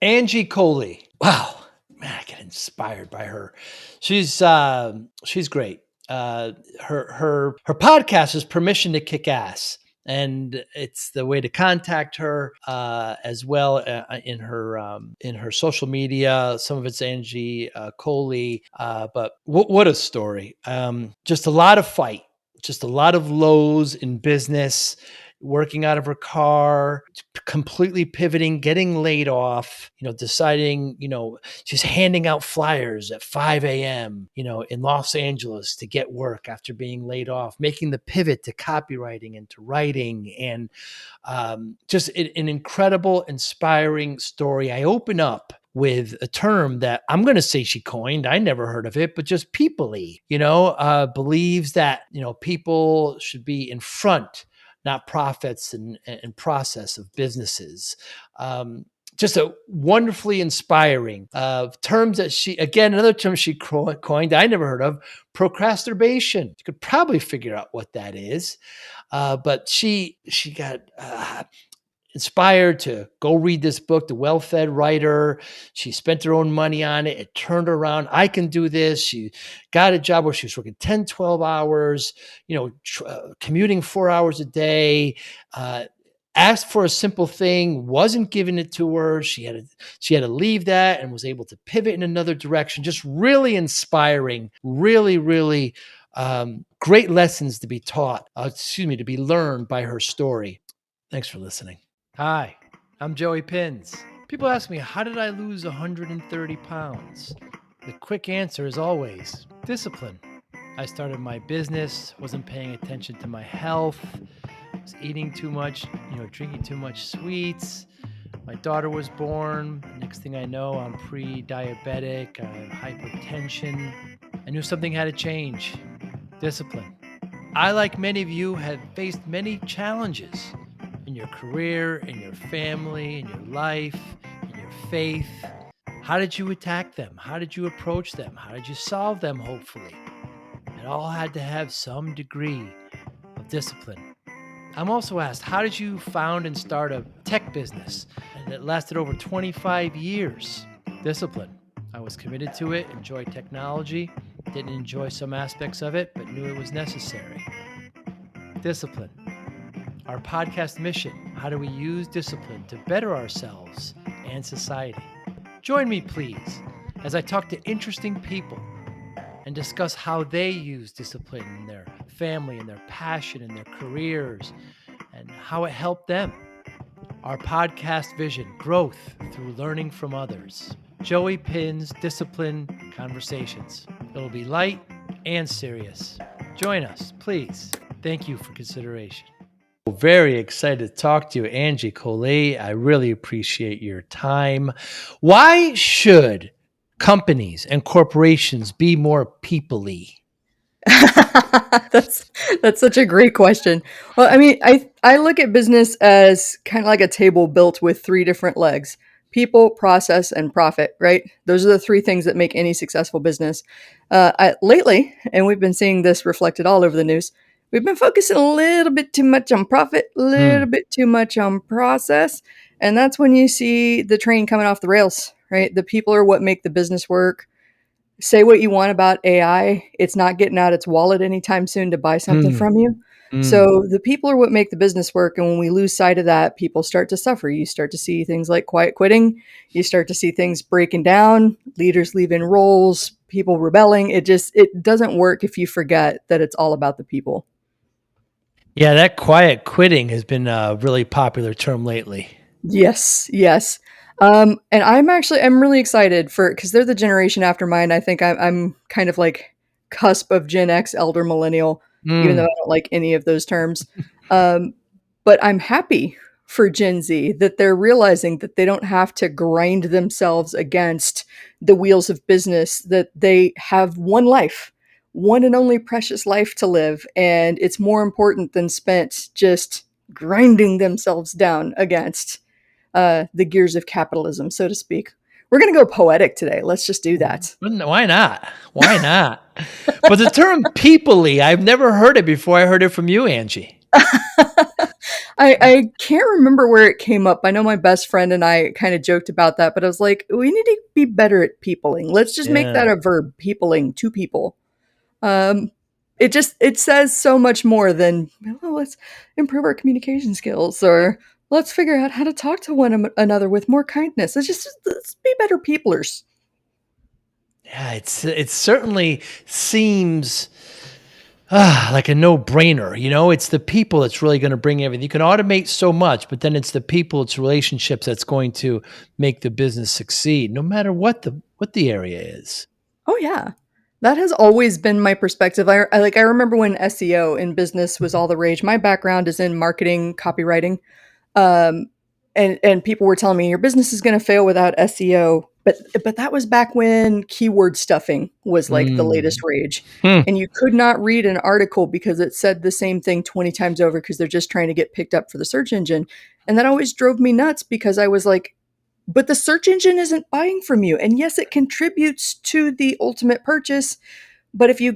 Angie Colee. Wow, man, I get inspired by her. She's great. Her podcast is Permission to Kickass, and it's the way to contact her as well in her social media. Some of it's Angie Colee, but what a story! Just a lot of fight, just a lot of lows in business, working out of her car, completely pivoting, getting laid off, deciding, she's handing out flyers at 5 a.m., in Los Angeles to get work after being laid off, making the pivot to copywriting and to writing, and just an incredible, inspiring story. I open up with a term that I'm going to say she coined. I never heard of it, but just people-y, believes that, people should be in front, not profits and process of businesses. Just a wonderfully inspiring terms that another term she coined, I never heard of, procrastination. You could probably figure out what that is. But she got inspired to go read this book, The Well-Fed Writer. She spent her own money on it. It turned her around. I can do this. She got a job where she was working 10, 12 hours, commuting 4 hours a day, asked for a simple thing, wasn't giving it to her. She had to leave that and was able to pivot in another direction. Just really inspiring, really, really great lessons to be to be learned by her story. Thanks for listening. Hi, I'm Joey Pinz. People ask me, how did I lose 130 pounds? The quick answer is always discipline. I started my business, wasn't paying attention to my health, was eating too much, drinking too much sweets. My daughter was born. Next thing I know, I'm pre-diabetic, I have hypertension. I knew something had to change. Discipline. I, like many of you, have faced many challenges in your career, in your family, in your life, in your faith. How did you attack them? How did you approach them? How did you solve them, hopefully? It all had to have some degree of discipline. I'm also asked, how did you found and start a tech business that lasted over 25 years? Discipline. I was committed to it, enjoyed technology, didn't enjoy some aspects of it, but knew it was necessary. Discipline. Our podcast mission, how do we use discipline to better ourselves and society? Join me, please, as I talk to interesting people and discuss how they use discipline in their family and their passion and their careers and how it helped them. Our podcast vision, growth through learning from others. Joey Pinz Disciple Conversations. It'll be light and serious. Join us, please. Thank you for consideration. Very excited to talk to you, Angie Colee. I really appreciate your time. Why should companies and corporations be more people-y? That's such a great question. Well, I mean, I look at business as kind of like a table built with three different legs: people, process, and profit, right? Those are the three things that make any successful business. Lately, and we've been seeing this reflected all over the news, we've been focusing a little bit too much on profit, a little bit too much on process. And that's when you see the train coming off the rails, right? The people are what make the business work. Say what you want about AI. It's not getting out its wallet anytime soon to buy something from you. So the people are what make the business work. And when we lose sight of that, people start to suffer. You start to see things like quiet quitting. You start to see things breaking down, leaders leaving roles, people rebelling. It doesn't work if you forget that it's all about the people. Yeah, that quiet quitting has been a really popular term lately. Yes. And I'm really excited because they're the generation after mine. I think I'm kind of like cusp of Gen X, elder millennial, even though I don't like any of those terms. But I'm happy for Gen Z that they're realizing that they don't have to grind themselves against the wheels of business, that they have one life, one and only precious life to live. And it's more important than spent just grinding themselves down against the gears of capitalism, so to speak. We're going to go poetic today. Let's just do that. Why not? But the term people-y, I've never heard it before. I heard it from you, Angie. I can't remember where it came up. I know my best friend and I kind of joked about that, but I was like, we need to be better at peopling. Let's just make Yeah. that a verb, peopling, to people. Um, it says so much more than, well, let's improve our communication skills, or let's figure out how to talk to one another with more kindness. Let's be better peoplers. Yeah, it certainly seems like a no-brainer. It's the people that's really going to bring everything. You can automate so much, but then it's the people, it's relationships that's going to make the business succeed, no matter what the area is. Oh yeah. That has always been my perspective. I remember when SEO in business was all the rage. My background is in marketing, copywriting. Um, and people were telling me your business is going to fail without SEO, but that was back when keyword stuffing was like the latest Mm. rage, Hmm. and you could not read an article because it said the same thing 20 times over because they're just trying to get picked up for the search engine. And that always drove me nuts because I was like, but the search engine isn't buying from you. And yes, it contributes to the ultimate purchase, but if you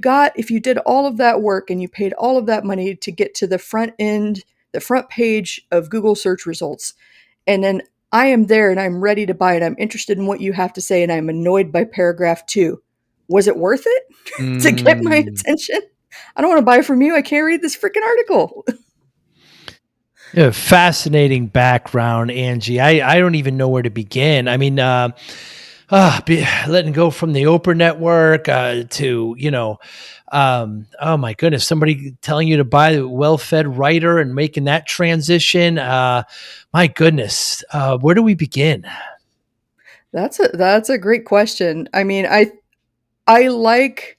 did all of that work and you paid all of that money to get to the front end, the front page of Google search results, and then I am there and I'm ready to buy it, I'm interested in what you have to say, and I'm annoyed by paragraph 2. Was it worth it to get my Mm. attention? I don't want to buy from you. I can't read this freaking article. Yeah, fascinating background, Angie. I don't even know where to begin. I mean, letting go from the Oprah network to, oh my goodness, somebody telling you to buy a well-fed writer and making that transition. My goodness, where do we begin? That's a great question. I mean, I like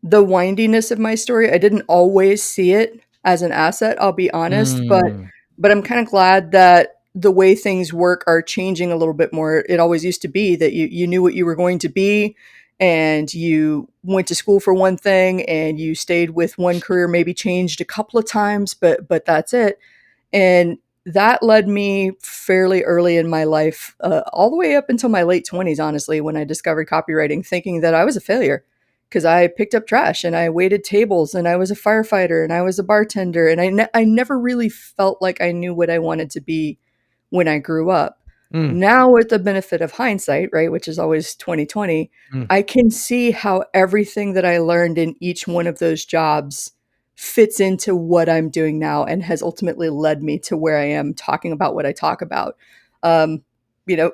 the windiness of my story. I didn't always see it as an asset, I'll be honest, Mm, but I'm kind of glad that the way things work are changing a little bit more. It always used to be that you knew what you were going to be, and you went to school for one thing and you stayed with one career, maybe changed a couple of times, but that's it. And that led me fairly early in my life, all the way up until my late 20s, honestly, when I discovered copywriting, thinking that I was a failure because I picked up trash and I waited tables and I was a firefighter and I was a bartender. And I never really felt like I knew what I wanted to be when I grew up. mm, Now, with the benefit of hindsight, right, which is always 2020, mm, I can see how everything that I learned in each one of those jobs fits into what I'm doing now and has ultimately led me to where I am talking about what I talk about. Um, you know,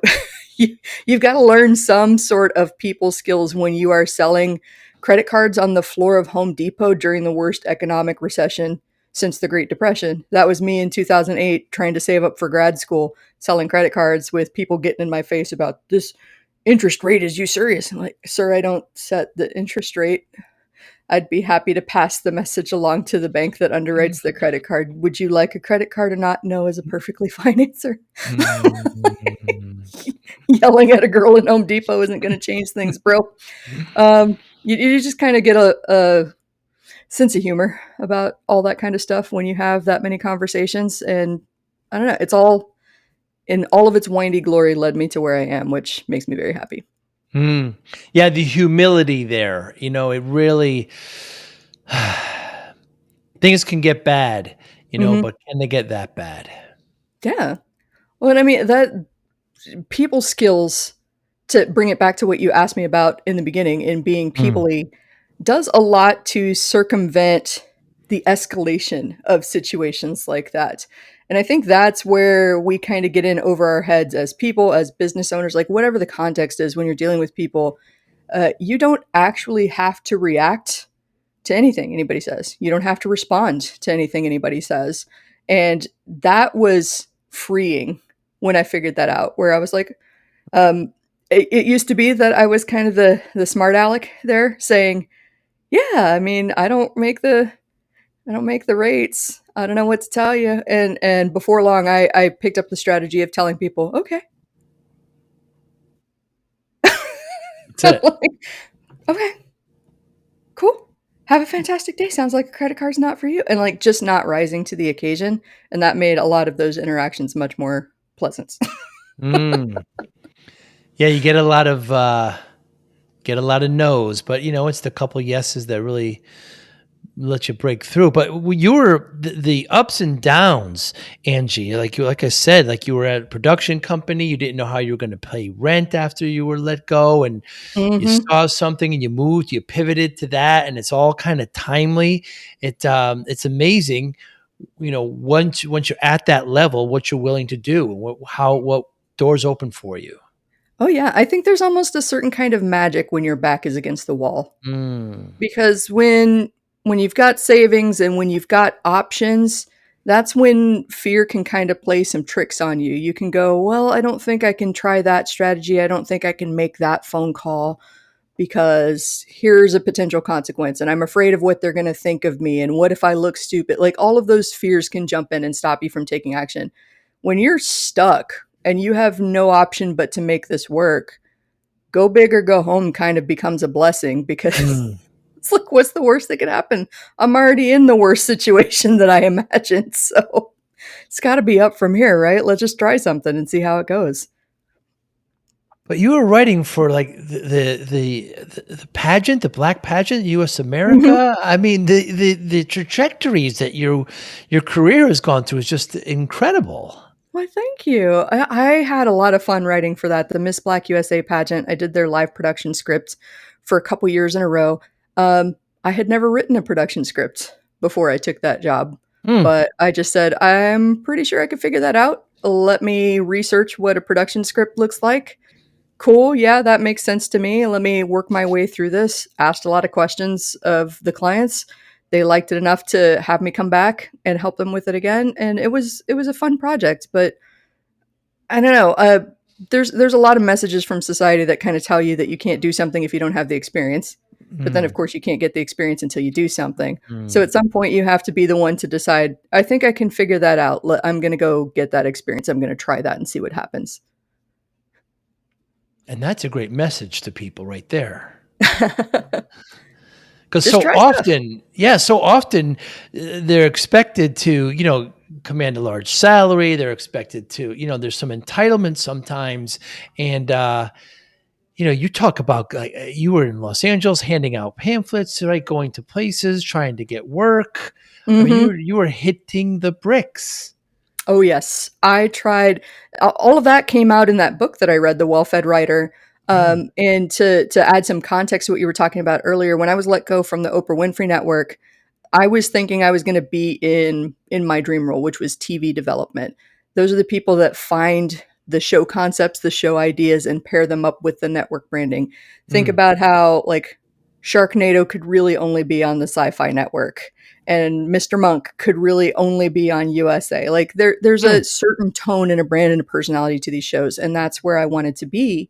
you've got to learn some sort of people skills when you are selling credit cards on the floor of Home Depot during the worst economic recession since the Great Depression. That was me in 2008 trying to save up for grad school, selling credit cards with people getting in my face about this interest rate. Is you serious? I'm like, sir, I don't set the interest rate. I'd be happy to pass the message along to the bank that underwrites the credit card. Would you like a credit card or not? No is a perfectly fine answer. mm. Yelling at a girl in Home Depot isn't going to change things, bro. You just kind of get a sense of humor about all that kind of stuff when you have that many conversations. And I don't know, it's all in all of its windy glory led me to where I am, which makes me very happy. Mm. Yeah, the humility there, it really things can get bad, Hmm. but can they get that bad? Yeah. Well, and I mean, that people skills, to bring it back to what you asked me about in the beginning in being Mm, peoply, does a lot to circumvent the escalation of situations like that. And I think that's where we kind of get in over our heads as people, as business owners, like whatever the context is when you're dealing with people. You don't actually have to react to anything anybody says. You don't have to respond to anything anybody says. And that was freeing when I figured that out, where I was like, um, it used to be that I was kind of the smart aleck there saying, yeah, I mean, I don't make the rates. I don't know what to tell you. And before long I picked up the strategy of telling people, okay. that's I'm it. like, okay, cool. Have a fantastic day. Sounds like a credit card's not for you. And like just not rising to the occasion. And that made a lot of those interactions much more pleasant. Mm. Yeah, you get a lot of no's, but it's the couple yeses that really let you break through. But you were the ups and downs, Angie. Like I said, like you were at a production company. You didn't know how you were going to pay rent after you were let go, and you Mhm. saw something and you moved. You pivoted to that, and it's all kind of timely. It's amazing, once you're at that level, what you're willing to do, and what doors open for you. Oh, yeah, I think there's almost a certain kind of magic when your back is against the wall. Mm. Because when you've got savings and when you've got options, that's when fear can kind of play some tricks on you. You can go, "Well, I don't think I can try that strategy. I don't think I can make that phone call because here's a potential consequence and I'm afraid of what they're going to think of me and what if I look stupid?" Like all of those fears can jump in and stop you from taking action. When you're stuck and you have no option but to make this work, go big or go home kind of becomes a blessing because Mm. it's like, what's the worst that could happen? I'm already in the worst situation that I imagined. So it's got to be up from here, right? Let's just try something and see how it goes. But you were writing for like the pageant, the black pageant, U.S. Mhm. America. I mean, the trajectories that your career has gone through is just incredible. Well, thank you. I had a lot of fun writing for that. The Miss Black USA pageant, I did their live production script for a couple years in a row. I had never written a production script before I took that job, Mm. but I just said, I'm pretty sure I could figure that out. Let me research what a production script looks like. Cool. Yeah, that makes sense to me. Let me work my way through this. Asked a lot of questions of the clients. They liked it enough to have me come back and help them with it again, and it was a fun project. But I don't know. There's a lot of messages from society that kind of tell you that you can't do something if you don't have the experience. But then, of Mm. course, you can't get the experience until you do something. So Mm. at some point, you have to be the one to decide. I think I can figure that out. I'm going to go get that experience. I'm going to try that and see what happens. And that's a great message to people right there. Just 'Cause try stuff. so often, they're expected to, command a large salary, they're expected to, there's some entitlement sometimes, and, you talk about, like, you were in Los Angeles handing out pamphlets, right, going to places, trying to get work. I mean, Hmm. you were hitting the bricks. Oh, yes. I tried. All of that came out in that book that I read, The Well-Fed Writer. Mm, And to add some context to what you were talking about earlier, when I was let go from the Oprah Winfrey Network, I was thinking I was going to be in my dream role, which was TV development. Those are the people that find the show concepts, the show ideas, and pair them up with the network branding. Think mm, about how like Sharknado could really only be on the Sci-Fi Network, and Mr. Monk could really only be on USA. Like there's mm, a certain tone and a brand and a personality to these shows, and that's where I wanted to be.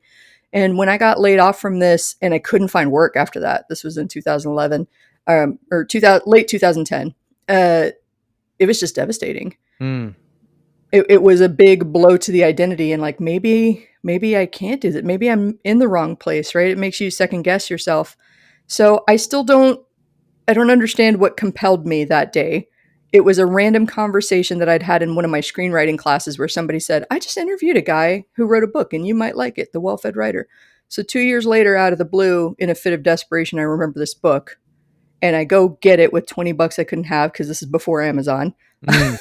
And when I got laid off from this and I couldn't find work after that, this was in 2011, or 2000, late 2010, it was just devastating. mm. It was a big blow to the identity and like maybe I can't do that. Maybe I'm in the wrong place, right? It makes you second guess yourself. So I don't understand what compelled me that day. It was a random conversation that I'd had in one of my screenwriting classes where somebody said, I just interviewed a guy who wrote a book and you might like it, The Well-Fed Writer. So 2 years later, out of the blue, in a fit of desperation, I remember this book and I go get it with 20 bucks I couldn't have because this is before Amazon. Mm.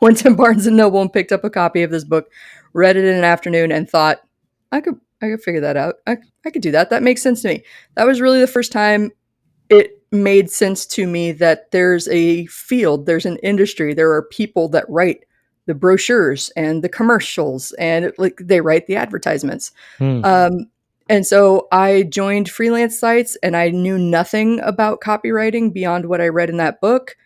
went to Barnes and Noble and picked up a copy of this book, read it in an afternoon, and thought, I could figure that out. I could do that. That makes sense to me. That was really the first time it made sense to me that there's a field, there's an industry, there are people that write the brochures and the commercials, and like they write the advertisements. Mm. Um, and so I joined freelance sites, and I knew nothing about copywriting beyond what I read in that book,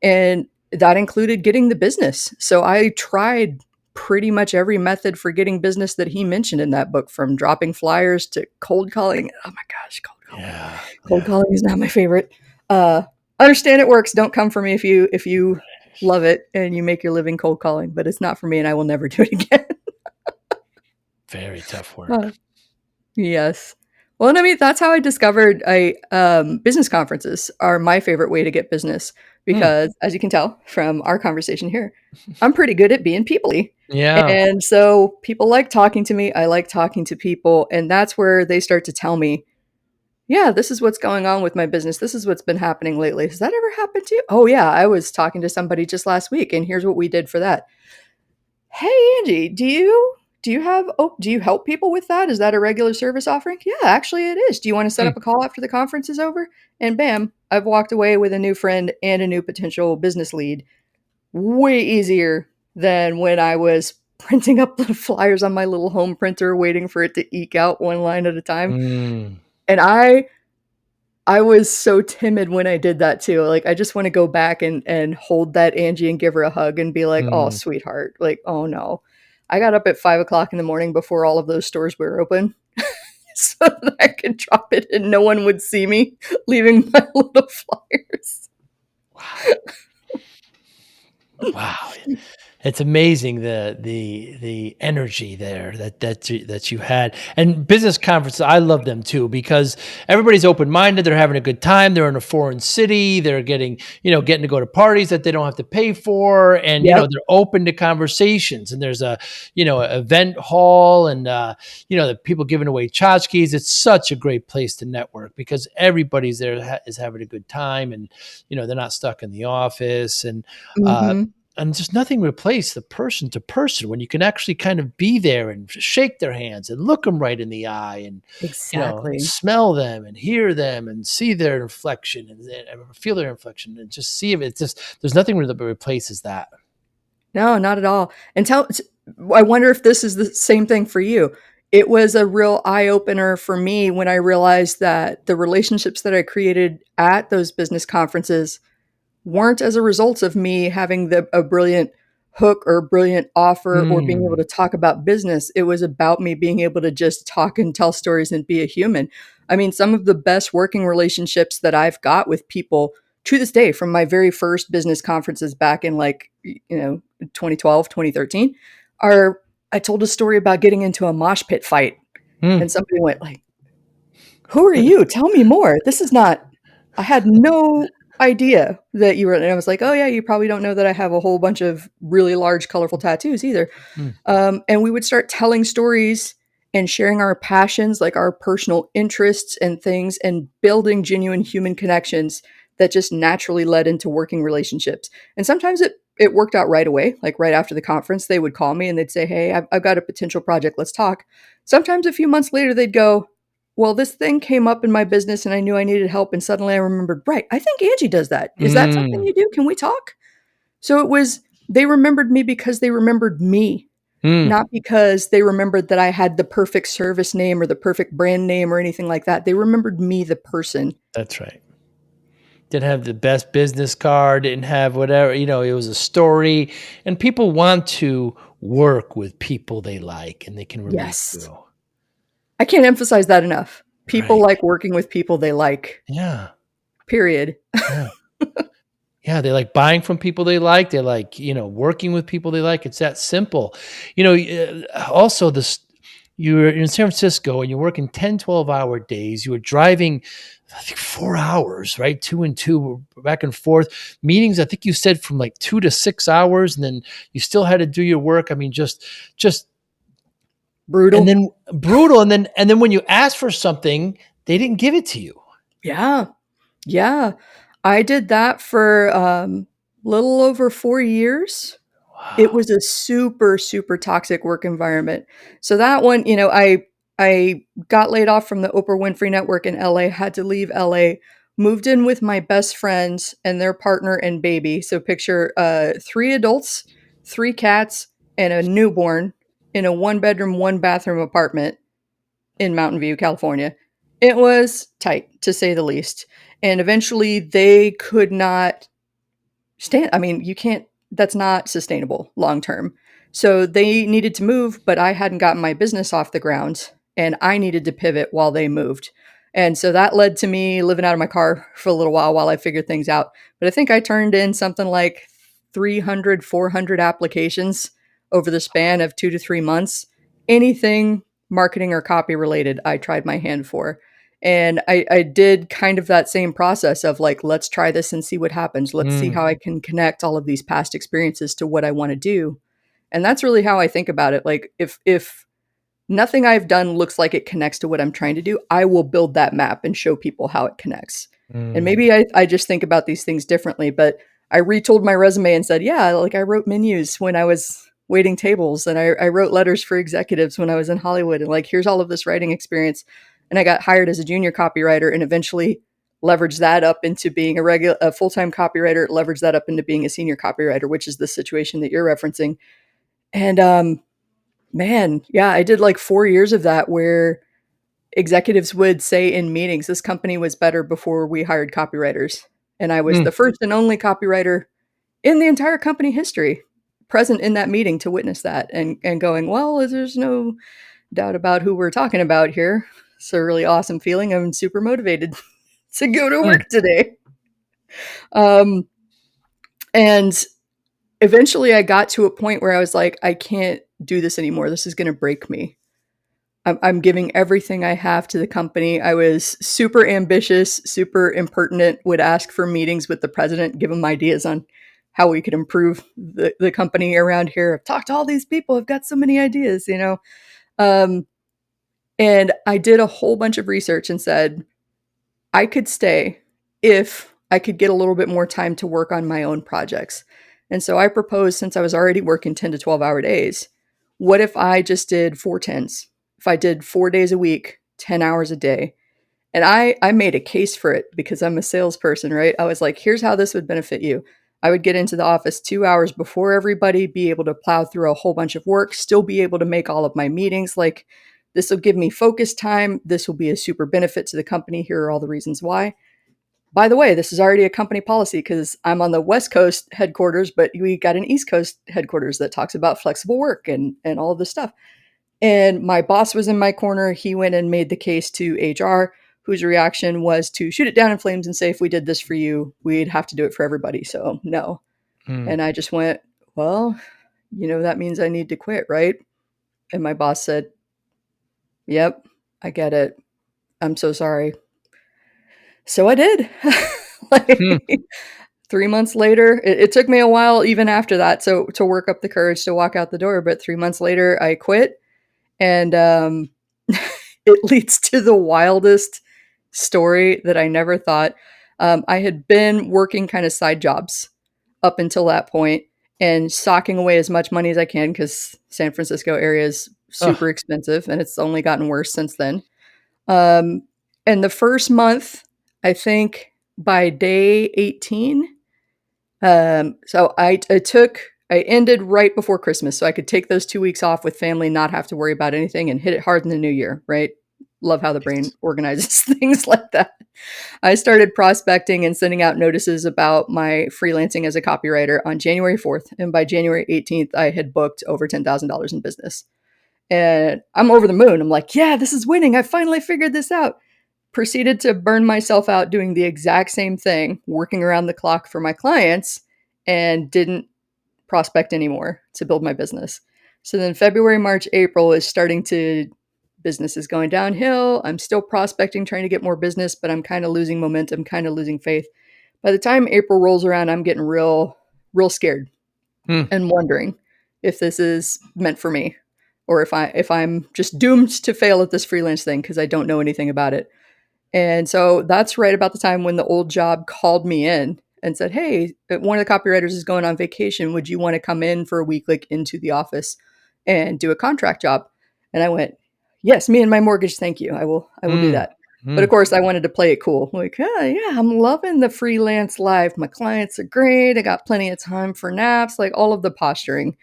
and that included getting the business. So I tried pretty much every method for getting business that he mentioned in that book, from dropping flyers to cold calling. Oh my gosh, cold calling. Yeah, Cold yeah. calling is not my favorite. Uh, understand it works. Don't come for me if you love it and you make your living cold calling, but it's not for me, and I will never do it again. Very tough Uh, work. yes. Well, and I mean that's how I discovered I business conferences are my favorite way to get business Mm. because, as you can tell from our conversation here, I'm pretty good at being peoply. Yeah. And so people like talking to me. I like talking to people, and that's where they start to tell me Yeah, this is what's going on with my business. This is what's been happening lately. Has that ever happened to you? Oh yeah, I was talking to somebody just last week and here's what we did for that. Hey Angie, do you help people with that? Is that a regular service offering? Yeah, actually it is. Do you want to set Mm, up a call after the conference is over? And bam, I've walked away with a new friend and a new potential business lead. Way easier than when I was printing up little flyers on my little home printer waiting for it to eke out one line at a time. mm, And I was so timid when I did that too. Like, I just wanna go back and hold that Angie and give her a hug and be like, "Oh, mm. sweetheart." Like, "Oh, no." I got up at 5 o'clock in the morning before all of those stores were open so that I could drop it and no one would see me leaving my little flyers. Wow. Wow. It's amazing the energy there that you had. And business conferences, I love them too because everybody's open minded. They're having a good time. They're in a foreign city. They're getting to go to parties that they don't have to pay for, and Yep. they're open to conversations. And there's a event hall, and the people giving away tchotchkes. It's such a great place to network because everybody's there is having a good time, and they're not stuck in the office, uh, Mhm. and just nothing replaced the person to person when you can actually kind of be there and shake their hands and look them right in the eye and Exactly. smell them and hear them and see their inflection and feel their inflection and just see it. It's just there's nothing that replaces that. No, not at all. And I wonder if this is the same thing for you. It was a real eye opener for me when I realized that the relationships that I created at those business conferences weren't as a result of me having a brilliant hook or brilliant offer or being able to Mm, talk about business. It was about me being able to just talk and tell stories and be a human. I mean, some of the best working relationships that I've got with people to this day from my very first business conferences back in 2012, 2013 are I told a story about getting into a mosh pit fight mm, and somebody went like, "Who are you? Tell me more. This is not I had no idea that you were," and I was like, "Oh, yeah, you probably don't know that I have a whole bunch of really large, colorful tattoos either." mm, And we would start telling stories and sharing our passions, like our personal interests and things, and building genuine human connections that just naturally led into working relationships. And sometimes it worked out right away, like right after the conference, they would call me and they'd say, "Hey, I've got a potential project. Let's talk." Sometimes a few months later, they'd go, "Well, this thing came up in my business and I knew I needed help." And suddenly I remembered, right, I think Angie does that. Is that something mm, you do? Can we talk? So it was, they remembered me because they remembered me, mm. not because they remembered that I had the perfect service name or the perfect brand name or anything like that. They remembered me, the person. That's right. Didn't have the best business card, didn't have whatever, it was a story. And people want to work with people they like and they can relate Yes. to. I can't emphasize that enough. People Right. like working with people they like, Yeah. period. Yeah. Yeah, they like buying from people they like. They like, working with people they like. It's that simple. Also this you were in San Francisco and you're working 10, 12-hour days. You were driving, I think 4 hours, right? 2 and 2 back and forth. Meetings, I think you said from like 2 to 6 hours, and then you still had to do your work. I mean, just and Brutal. then brutal. And then when you asked for something, they didn't give it to you. Yeah. Yeah. I did that for little over 4 years. It Wow. was a super, super toxic work environment. So that one, I got laid off from the Oprah Winfrey Network in LA, had to leave LA, moved in with my best friends and their partner and baby. So picture 3 adults, 3 cats, and a newborn in a 1 bedroom, 1 bathroom apartment in Mountain View, California. It was tight, to say the least. And eventually they could not stand, I mean, you can't, that's not sustainable long term. So they needed to move, but I hadn't gotten my business off the ground and I needed to pivot while they moved. And so that led to me living out of my car for a little while I figured things out. But I think I turned in something like 300, 400 applications over the span of 2 to 3 months. Anything marketing or copy related, I tried my hand for. And I did kind of that same process of like, let's try this and see what happens. Let's see Mm, how I can connect all of these past experiences to what I want to do. And that's really how I think about it. Like if nothing I've done looks like it connects to what I'm trying to do. I will build that map and show people how it connects. And Mm. maybe I just think about these things differently, but I retold my resume and said, yeah, like I wrote menus when I was waiting tables, and I wrote letters for executives when I was in Hollywood. And like, here's all of this writing experience. And I got hired as a junior copywriter and eventually leveraged that up into being a full-time copywriter, leveraged that up into being a senior copywriter, which is the situation that you're referencing. And man, yeah, I did like 4 years of that where executives would say in meetings, this company was better before we hired copywriters. And I was Mm. the first and only copywriter in the entire company history present in that meeting to witness that, and going, well, there's no doubt about who we're talking about here. It's a really awesome feeling. I'm super motivated to go to Mm. work today. Um, and eventually I got to a point where I was like, I can't do this anymore. This is going to break me. I'm giving everything I have to the company. I was super ambitious, super impertinent, would ask for meetings with the president, give him ideas on how we could improve the company around here. I've talked to all these people. I've got so many ideas, you know? Um, and I did a whole bunch of research and said, I could stay if I could get a little bit more time to work on my own projects. And so I proposed, since I was already working 10 to 12-hour days, what if I just did 4 10s? If I did 4 days a week, 10 hours a day. And I made a case for it because I'm a salesperson, right? I was like, here's how this would benefit you. I would get into the office 2 hours before everybody, be able to plow through a whole bunch of work, still be able to make all of my meetings. Like, this will give me focus time. This will be a super benefit to the company. Here are all the reasons why. By the way, this is already a company policy because I'm on the West Coast headquarters, but we got an East Coast headquarters that talks about flexible work and all of this stuff. And my boss was in my corner. He went and made the case to HR, whose reaction was to shoot it down in flames and say, if we did this for you, we'd have to do it for everybody. So no. Mm. And I just went, well, that means I need to quit, right? And my boss said, yep, I get it. I'm so sorry. So I did. Mm. Like, 3 months later, it took me a while even after that, so to work up the courage to walk out the door. But 3 months later, I quit, and it leads to the wildest story that I never thought. I had been working kind of side jobs up until that point and socking away as much money as I can because San Francisco area is Ugh. super expensive, and it's only gotten worse since then. Um, and the first month, I think by day 18, so I ended right before Christmas, so I could take those 2 weeks off with family, not have to worry about anything, and hit it hard in the new year, right? Love how the brain Nice. organizes things like that. I started prospecting and sending out notices about my freelancing as a copywriter on January 4th, and by January 18th, I had booked over $10,000 in business. And I'm over the moon. I'm like, yeah, this is winning. I finally figured this out. Proceeded to burn myself out doing the exact same thing, working around the clock for my clients, and didn't prospect anymore to build my business. So then February, March, April is starting to, business is going downhill. I'm still prospecting, trying to get more business, but I'm kind of losing momentum, kind of losing faith. By the time April rolls around, I'm getting real scared Mm. and wondering if this is meant for me, or if I'm just doomed to fail at this freelance thing because I don't know anything about it. And so that's right about the time when the old job called me in and said, hey, one of the copywriters is going on vacation. Would you want to come in for a week, like into the office and do a contract job? And I went, yes, me and my mortgage. Thank you. I will do Mm. that. But of Mm. course I wanted to play it cool. Like, oh, yeah, I'm loving the freelance life. My clients are great. I got plenty of time for naps, like all of the posturing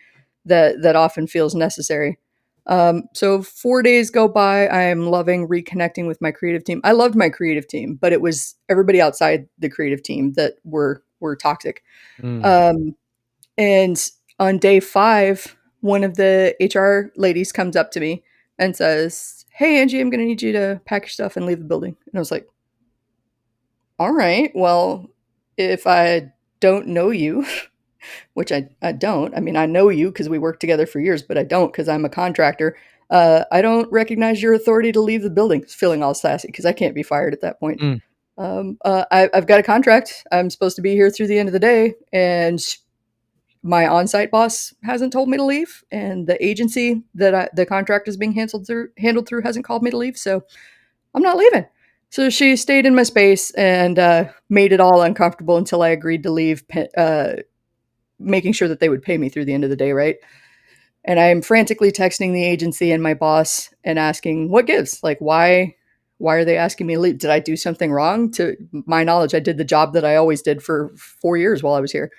that often feels necessary. So 4 days go by. I'm loving reconnecting with my creative team. I loved my creative team, but it was everybody outside the creative team that were toxic. Mm. Um, and on day 5, one of the HR ladies comes up to me and says, "Hey, Angie, I'm going to need you to pack your stuff and leave the building." And I was like, "All right, well, if I don't know you," which I don't. I mean, I know you because we worked together for years, but I don't because I'm a contractor. I don't recognize your authority to leave the building. Feeling all sassy because I can't be fired at that point. Mm. I've got a contract. I'm supposed to be here through the end of the day, and my on-site boss hasn't told me to leave, and the agency that the contract is being handled through hasn't called me to leave, so I'm not leaving. So she stayed in my space and made it all uncomfortable until I agreed to leave, making sure that they would pay me through the end of the day, right? And I'm frantically texting the agency and my boss and asking, what gives? Like, why are they asking me to leave? Did I do something wrong? To my knowledge, I did the job that I always did for 4 years while I was here.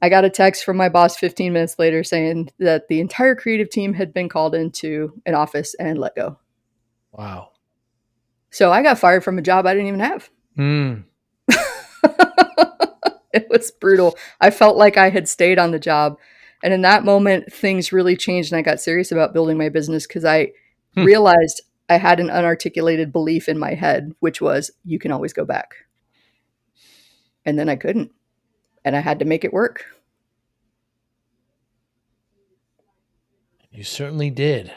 I got a text from my boss 15 minutes later saying that the entire creative team had been called into an office and let go. Wow. So I got fired from a job I didn't even have. Mm. It was brutal. I felt like I had stayed on the job. And in that moment, things really changed and I got serious about building my business because I Hmm. realized I had an unarticulated belief in my head, which was you can always go back. And then I couldn't. And I had to make it work. You certainly did.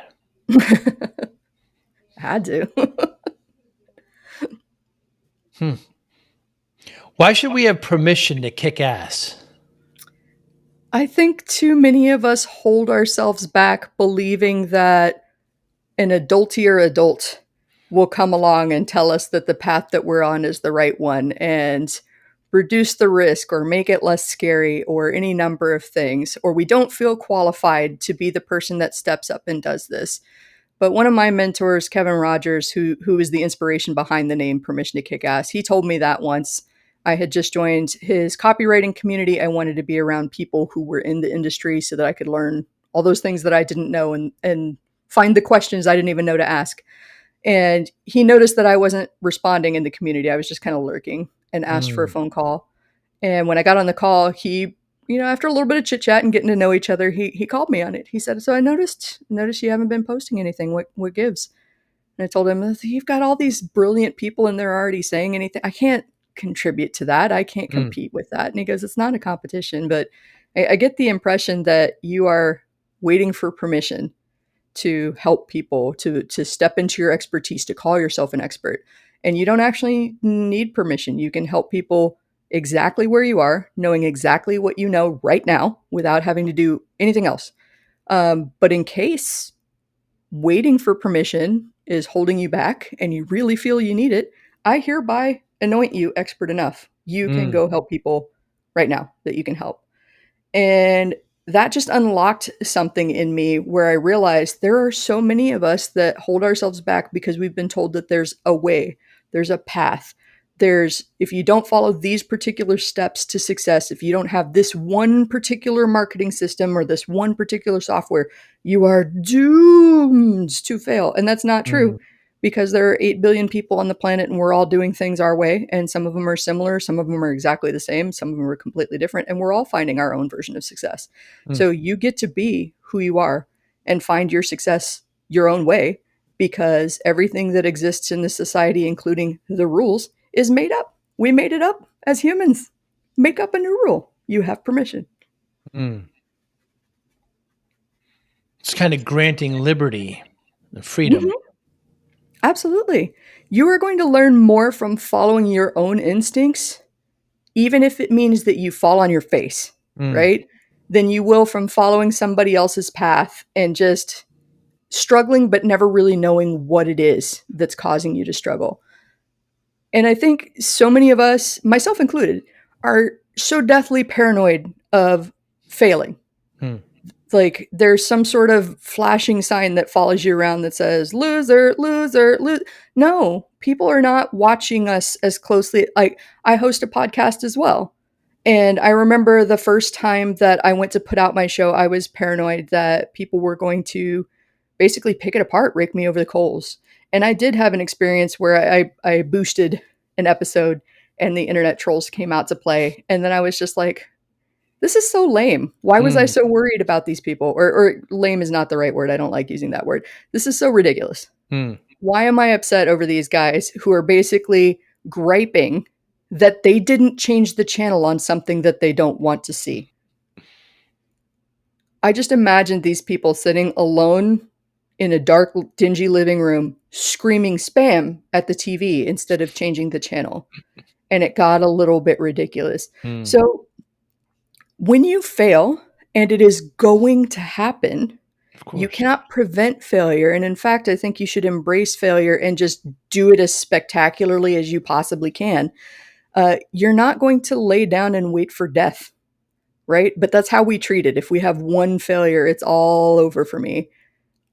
I had to. Hmm. Why should we have permission to kick ass? I think too many of us hold ourselves back believing that an adultier adult will come along and tell us that the path that we're on is the right one and reduce the risk or make it less scary or any number of things, or we don't feel qualified to be the person that steps up and does this. But one of my mentors, Kevin Rogers, who is the inspiration behind the name Permission to Kick Ass, he told me that once. I had just joined his copywriting community. I wanted to be around people who were in the industry so that I could learn all those things that I didn't know and find the questions I didn't even know to ask. And he noticed that I wasn't responding in the community. I was just kind of lurking and asked for a Mm. phone call. And when I got on the call, he, after a little bit of chit chat and getting to know each other, he called me on it. He said, "So I noticed you haven't been posting anything. What gives?" And I told him, "You've got all these brilliant people and they're already saying anything. I can't contribute to that. I can't Mm. compete with that." And he goes, "It's not a competition, but I get the impression that you are waiting for permission to help people, to step into your expertise, to call yourself an expert. And you don't actually need permission. You can help people exactly where you are, knowing exactly what you know right now without having to do anything else. But in case waiting for permission is holding you back and you really feel you need it, I hereby anoint you expert enough. You can Mm. go help people right now that you can help." And that just unlocked something in me where I realized there are so many of us that hold ourselves back because we've been told that there's a way, there's a path. If you don't follow these particular steps to success, if you don't have this one particular marketing system or this one particular software, you are doomed to fail. And that's not true Mm. because there are 8 billion people on the planet and we're all doing things our way. And some of them are similar, some of them are exactly the same, some of them are completely different. And we're all finding our own version of success. Mm. So you get to be who you are and find your success your own way because everything that exists in this society, including the rules, is made up. We made it up as humans. Make up a new rule. You have permission. Mm. It's kind of granting liberty and freedom. Mhm. Absolutely. You are going to learn more from following your own instincts, even if it means that you fall on your face, Mm. right? Than you will from following somebody else's path and just struggling, but never really knowing what it is that's causing you to struggle. And I think so many of us, myself included, are so deathly paranoid of failing. Mm. Like there's some sort of flashing sign that follows you around that says loser, loser, loser. No, people are not watching us as closely. Like I host a podcast as well. And I remember the first time that I went to put out my show, I was paranoid that people were going to basically pick it apart, rake me over the coals. And I did have an experience where I boosted an episode and the internet trolls came out to play. And then I was just like, this is so lame. Why was I Mm. so worried about these people? Or lame is not the right word. I don't like using that word. This is so ridiculous. Mm. Why am I upset over these guys who are basically griping that they didn't change the channel on something that they don't want to see? I just imagined these people sitting alone in a dark, dingy living room, screaming spam at the TV instead of changing the channel. And it got a little bit ridiculous. Mm. So When you fail, and it is going to happen, Of you course. cannot prevent failure. And in fact, I think you should embrace failure and just do it as spectacularly as you possibly can. You're not going to lay down and wait for death, right? But that's how we treat it. If we have one failure, it's all over for me.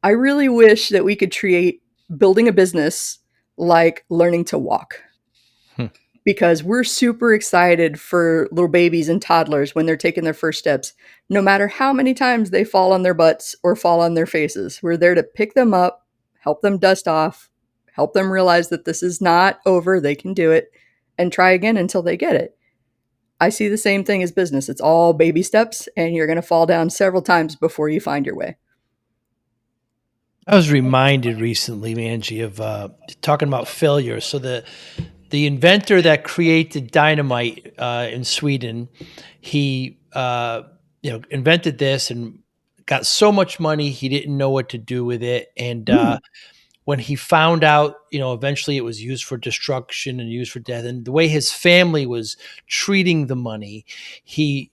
I really wish that we could treat building a business like learning to walk, Hmm. because we're super excited for little babies and toddlers when they're taking their first steps. No matter how many times they fall on their butts or fall on their faces, we're there to pick them up, help them dust off, help them realize that this is not over, they can do it, and try again until they get it. I see the same thing as business. It's all baby steps, and you're going to fall down several times before you find your way. I was reminded recently, Angie, of talking about failure. So the inventor that created dynamite in Sweden, he invented this and got so much money he didn't know what to do with it. And Mm. when he found out, eventually it was used for destruction and used for death, and the way his family was treating the money, he,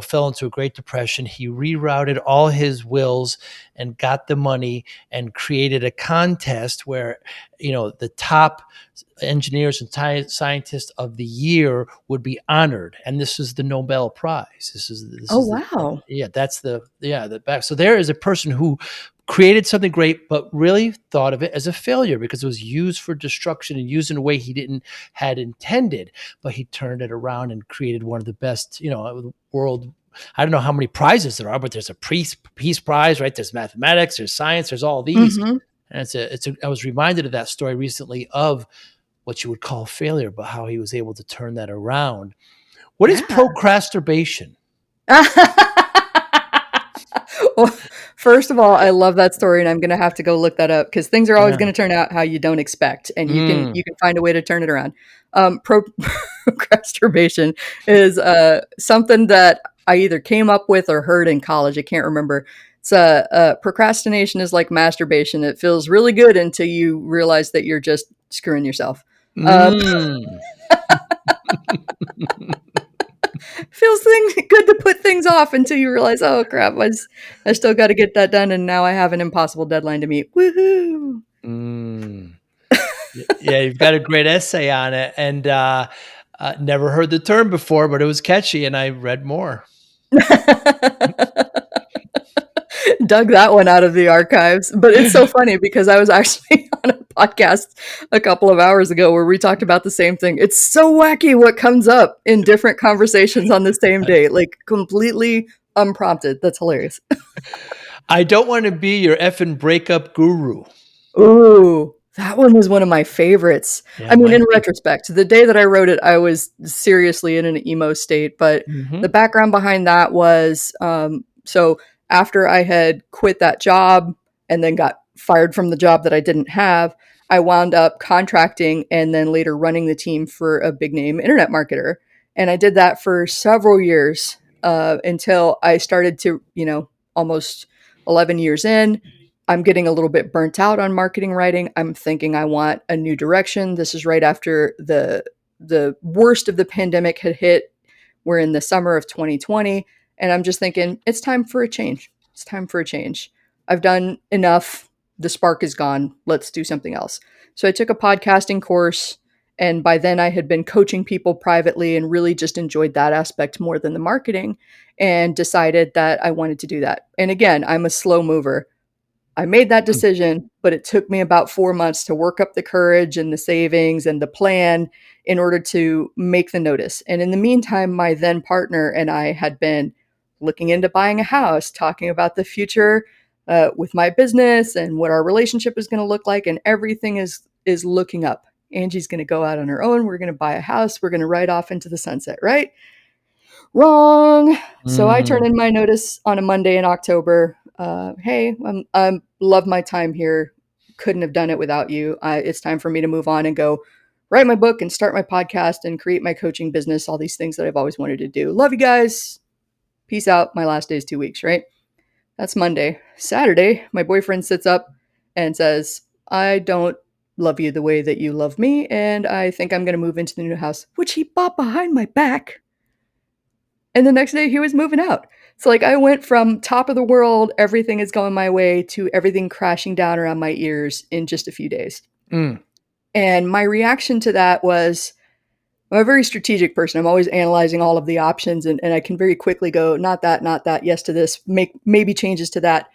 fell into a great depression. He rerouted all his wills and got the money and created a contest where, the top engineers and scientists of the year would be honored, and this is the Nobel Prize. This Oh, is the wow. yeah, that's the back. So there is a person who created something great, but really thought of it as a failure because it was used for destruction and used in a way he didn't had intended. But he turned it around and created one of the best, world. I don't know how many prizes there are, but there's a peace prize, right? There's mathematics, there's science, there's all these. Hmm. And I was reminded of that story recently of what you would call failure, but how he was able to turn that around. What is Yeah. procrastination? Well, first of all, I love that story, and I'm gonna have to go look that up because things are always Yeah. gonna turn out how you don't expect, and you can Mm. you can find a way to turn it around. Procrastination is something that I either came up with or heard in college. I can't remember. It's procrastination is like masturbation. It feels really good until you realize that you're just screwing yourself. Um, Mm. feels good to put things off until you realize, oh crap, I still got to get that done, and now I have an impossible deadline to meet. Woohoo! Mm. Yeah, you've got a great essay on it, and never heard the term before, but it was catchy, and I read more. Dug that one out of the archives. But it's so funny because I was actually on a podcast a couple of hours ago where we talked about the same thing. It's so wacky what comes up in different conversations on the same day, like completely unprompted. That's hilarious. I don't want to be your effing breakup guru. Ooh, that one was one of my favorites. Yeah, I mean, mine in too. retrospect, the day that I wrote it, I was seriously in an emo state. But the Mhm. background behind that was so after I had quit that job and then got fired from the job that I didn't have, I wound up contracting and then later running the team for a big name internet marketer. And I did that for several years until I started to, almost 11 years in, I'm getting a little bit burnt out on marketing writing. I'm thinking I want a new direction. This is right after the worst of the pandemic had hit. We're in the summer of 2020, and I'm just thinking it's time for a change. It's time for a change. I've done enough. The spark is gone. Let's do something else. So I took a podcasting course, and by then I had been coaching people privately and really just enjoyed that aspect more than the marketing, and decided that I wanted to do that. And again, I'm a slow mover. I made that Mm. decision, but it took me about 4 months to work up the courage and the savings and the plan in order to make the notice. And in the meantime, my then partner and I had been looking into buying a house, talking about the future with my business and what our relationship is going to look like, and everything is looking up. Angie's going to go out on her own. We're going to buy a house. We're going to ride off into the sunset, right? Wrong. So I turn Mm. in my notice on a Monday in October. Hey, I'm love my time here. Couldn't have done it without you. It's time for me to move on and go write my book and start my podcast and create my coaching business. All these things that I've always wanted to do. Love you guys. Peace out. My last day is 2 weeks. Right. That's Monday. Saturday, my boyfriend sits up and says, "I don't love you the way that you love me, and I think I'm going to move into the new house," which he bought behind my back. And the next day he was moving out. So like I went from top of the world, everything is going my way, to everything crashing down around my ears in just a few days. Mm. And my reaction to that was, I'm a very strategic person. I'm always analyzing all of the options, and I can very quickly go, not that, not that, yes to this, make maybe changes to that.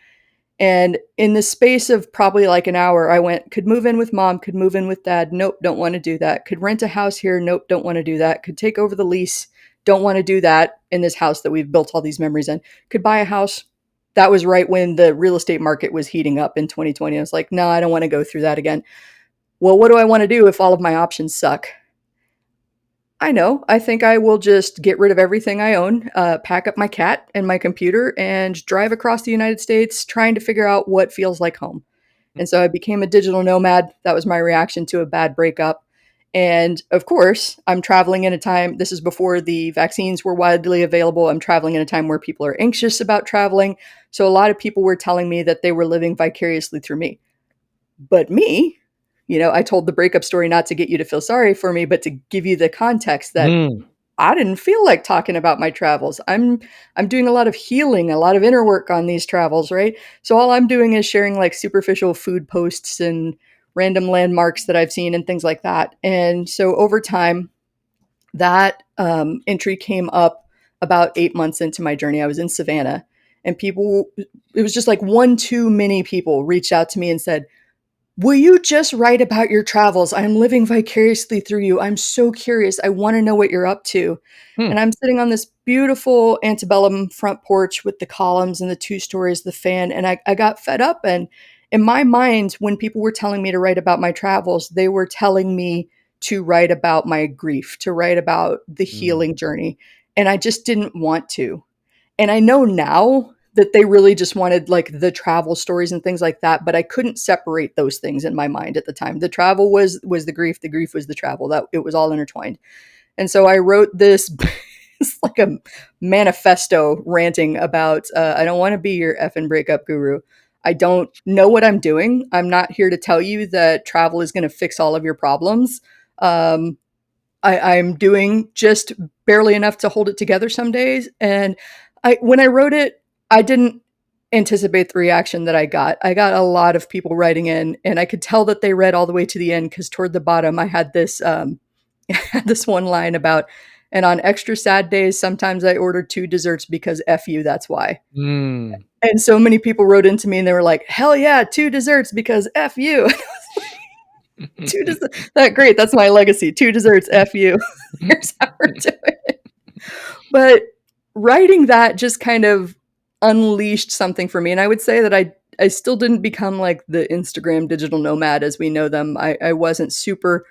And in the space of probably like an hour, I went, could move in with mom, could move in with dad. Nope, don't want to do that. Could rent a house here. Nope, don't want to do that. Could take over the lease. Don't want to do that in this house that we've built all these memories in. Could buy a house. That was right when the real estate market was heating up in 2020. I was like, no, I don't want to go through that again. Well, what do I want to do if all of my options suck? I know. I think I will just get rid of everything I own, pack up my cat and my computer, and drive across the United States trying to figure out what feels like home. And so I became a digital nomad. That was my reaction to a bad breakup. And of course, I'm traveling in a time, this is before the vaccines were widely available. I'm traveling in a time where people are anxious about traveling. So a lot of people were telling me that they were living vicariously through me. But me, I told the breakup story not to get you to feel sorry for me, but to give you the context that Mm. I didn't feel like talking about my travels. I'm doing a lot of healing, a lot of inner work on these travels, right? So all I'm doing is sharing like superficial food posts and random landmarks that I've seen and things like that. And so over time, that entry came up about 8 months into my journey. I was in Savannah, and people, it was just like one too many people reached out to me and said, will you just write about your travels? I'm living vicariously through you. I'm so curious. I want to know what you're up to. Hmm. And I'm sitting on this beautiful antebellum front porch with the columns and the two stories, the fan. And I got fed up. And in my mind, when people were telling me to write about my travels, they were telling me to write about my grief, to write about the Mm. healing journey. And I just didn't want to. And I know now that they really just wanted like the travel stories and things like that, but I couldn't separate those things in my mind at the time. The travel was the grief was the travel. That it was all intertwined. And so I wrote this it's like a manifesto ranting about I don't want to be your effing breakup guru. I don't know what I'm doing. I'm not here to tell you that travel is going to fix all of your problems. Um, I'm doing just barely enough to hold it together some days. And when I wrote it, I didn't anticipate the reaction that I got. I got a lot of people writing in, and I could tell that they read all the way to the end because toward the bottom I had this had this one line about, and on extra sad days, sometimes I order 2 desserts because F you, that's why. Mm. And so many people wrote into me and they were like, hell yeah, 2 desserts because F you. That great. That's my legacy. 2 desserts, F you. Here's how we're doing it. But writing that just kind of unleashed something for me. And I would say that I still didn't become like the Instagram digital nomad as we know them. I wasn't super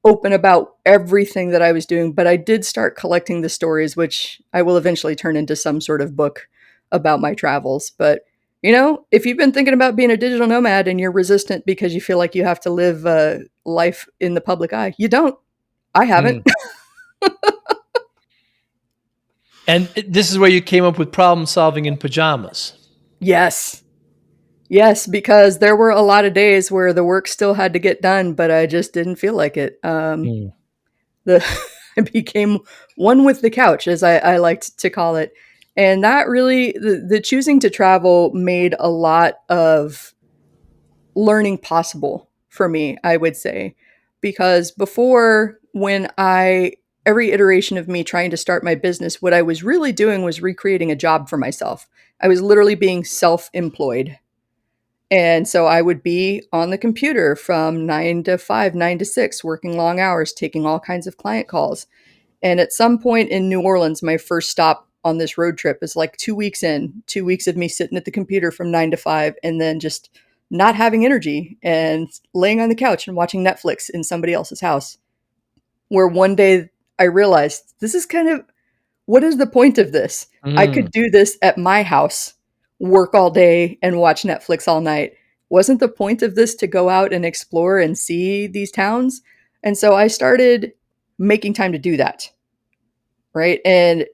open about everything that I was doing, but I did start collecting the stories, which I will eventually turn into some sort of book about my travels. But if you've been thinking about being a digital nomad and you're resistant because you feel like you have to live life in the public eye, you don't. I haven't. Mm. And this is where you came up with problem solving in pajamas. Yes. Yes, because there were a lot of days where the work still had to get done, but I just didn't feel like it. Mm. The I became one with the couch, as I liked to call it. And that really, the choosing to travel made a lot of learning possible for me, I would say. Because before, every iteration of me trying to start my business, what I was really doing was recreating a job for myself. I was literally being self employed. And so I would be on the computer from 9 to 5, 9 to 6, working long hours, taking all kinds of client calls. And at some point in New Orleans, my first stop on this road trip is like 2 weeks in, 2 weeks of me sitting at the computer from 9 to 5 and then just not having energy and laying on the couch and watching Netflix in somebody else's house. Where one day I realized this is kind of, what is the point of this? I Mm. could do this at my house, work all day and watch Netflix all night. Wasn't the point of this to go out and explore and see these towns? And so I started making time to do that. Right. And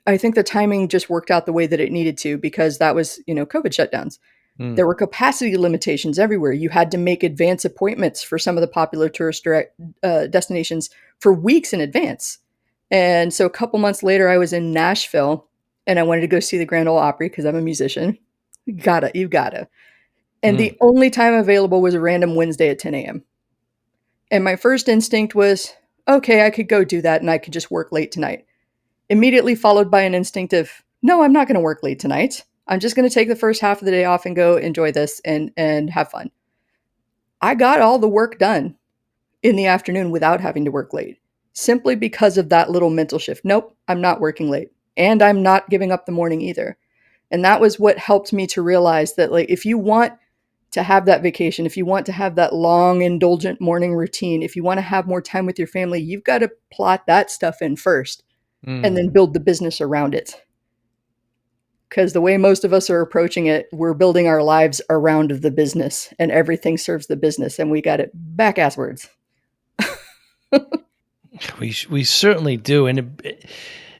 I think the timing just worked out the way that it needed to, because that was, COVID shutdowns. Mm. There were capacity limitations everywhere. You had to make advance appointments for some of the popular tourist destinations for weeks in advance. And so a couple months later, I was in Nashville and I wanted to go see the Grand Ole Opry because I'm a musician. You gotta. And Mm. the only time available was a random Wednesday at 10 a.m. And my first instinct was, okay, I could go do that and I could just work late tonight. Immediately followed by an instinct of, no, I'm not going to work late tonight. I'm just going to take the first half of the day off and go enjoy this and have fun. I got all the work done in the afternoon without having to work late, simply because of that little mental shift. Nope, I'm not working late. And I'm not giving up the morning either. And that was what helped me to realize that, like, if you want to have that vacation, if you want to have that long, indulgent morning routine, if you want to have more time with your family, you've got to plot that stuff in first and then Mm. build the business around it. Because the way most of us are approaching it, we're building our lives around the business and everything serves the business. And we got it back asswards. We certainly do, and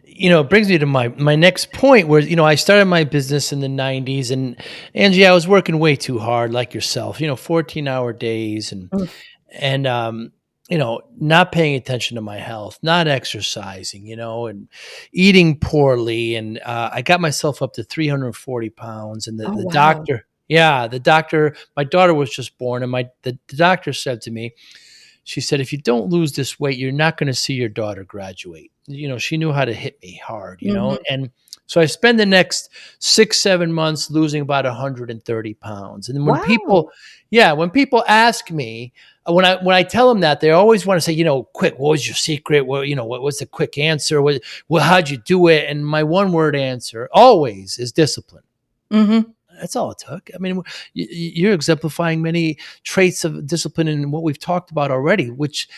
it brings me to my next point, where I started my business in the '90s, and Angie, I was working way too hard, like yourself. 14-hour days, and Mm. and um, not paying attention to my health, not exercising, and eating poorly, and I got myself up to 340 pounds, and the Oh, the wow. doctor. Yeah, the doctor. My daughter was just born, and the doctor said to me, she said, "If you don't lose this weight, you're not going to see your daughter graduate." She knew how to hit me hard, Hmm. and so I spend the next 6, 7 months losing about 130 pounds. And then Wow. when people ask me, when I tell them that, they always want to say, quick, what was your secret? What was the quick answer? How'd you do it? And my one word answer always is discipline. Hmm. That's all it took. I mean, you're exemplifying many traits of discipline in what we've talked about already, which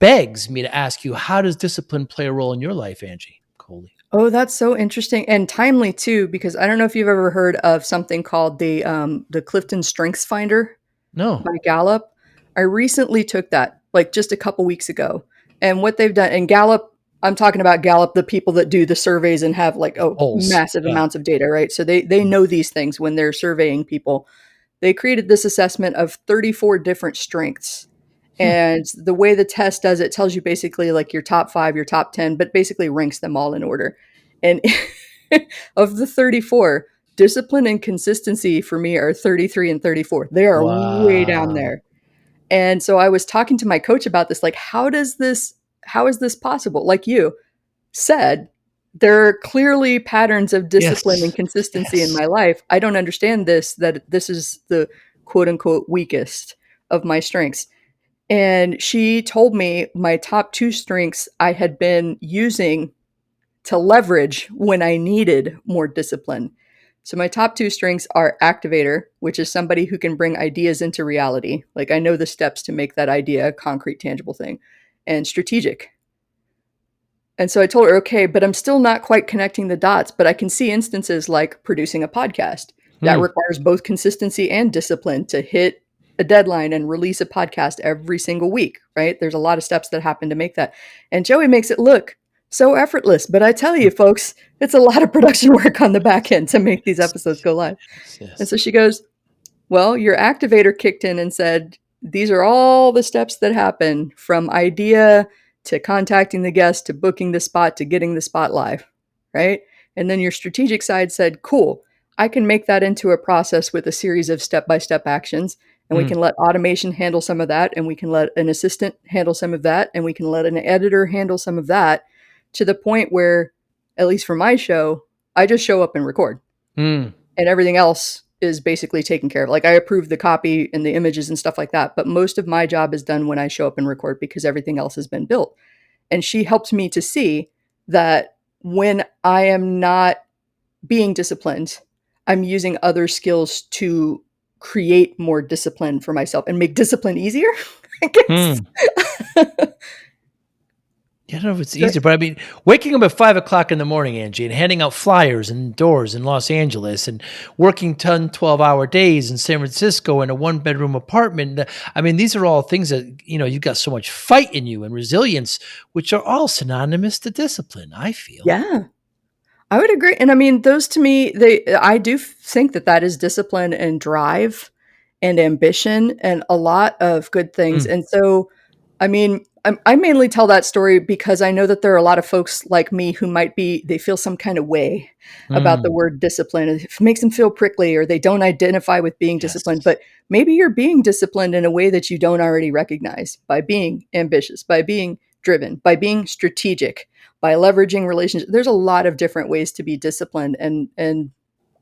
begs me to ask you, how does discipline play a role in your life, Angie Colee? Oh, that's so interesting and timely too, because I don't know if you've ever heard of something called the Clifton Strengths Finder No. by Gallup. I recently took that, like, just a couple weeks ago. And what they've done, and Gallup, I'm talking about Gallup, the people that do the surveys and have, like, Polls. massive Yeah. amounts of data, right? So they Mm. know these things when they're surveying people. They created this assessment of 34 different strengths. Hmm. And the way the test does it tells you basically like your top 5, your top 10, but basically ranks them all in order. And of the 34, discipline and consistency for me are 33 and 34. They are way down Wow. there. And so I was talking to my coach about this, like, how is this possible? Like you said, there are clearly patterns of discipline and Yes. consistency in Yes. my life. I don't understand this, that this is the quote unquote weakest of my strengths. And she told me my top two strengths I had been using to leverage when I needed more discipline. So my top two strengths are activator, which is somebody who can bring ideas into reality. Like, I know the steps to make that idea a concrete, tangible thing, and strategic. And so I told her, okay, but I'm still not quite connecting the dots, but I can see instances like producing a podcast that Hmm. requires both consistency and discipline to hit a deadline and release a podcast every single week, right? There's a lot of steps that happen to make that. And Joey makes it look so effortless. But I tell you, folks, it's a lot of production work on the back end to make these Yes. episodes go live. Yes. And Yes. so she goes, well, your activator kicked in and said, these are all the steps that happen from idea to contacting the guest to booking the spot to getting the spot live, right? And then your strategic side said, cool, I can make that into a process with a series of step by step actions. And we Hmm. can let automation handle some of that. And we can let an assistant handle some of that. And we can let an editor handle some of that, to the point where, at least for my show, I just show up and record, Hmm. and everything else is basically taken care of. Like, I approve the copy and the images and stuff like that, but most of my job is done when I show up and record because everything else has been built. And she helped me to see that when I am not being disciplined, I'm using other skills to create more discipline for myself and make discipline easier, I guess. Hmm. I don't know if it's easier, but I mean, waking up at 5 o'clock in the morning, Angie, and handing out flyers indoors in Los Angeles, and working 10, 12-hour days in San Francisco in a one-bedroom apartment. I mean, these are all things that, you've got so much fight in you and resilience, which are all synonymous to discipline, I feel. Yeah. I would agree. And I mean, those to me, I do think that that is discipline and drive and ambition and a lot of good things. Mm. And so, I mean, I mainly tell that story because I know that there are a lot of folks like me who they feel some kind of way about the Mm, word discipline. It makes them feel prickly or they don't identify with being disciplined. yes. But maybe you're being disciplined in a way that you don't already recognize by being ambitious, by being driven, by being strategic, by leveraging relationships. There's a lot of different ways to be disciplined. And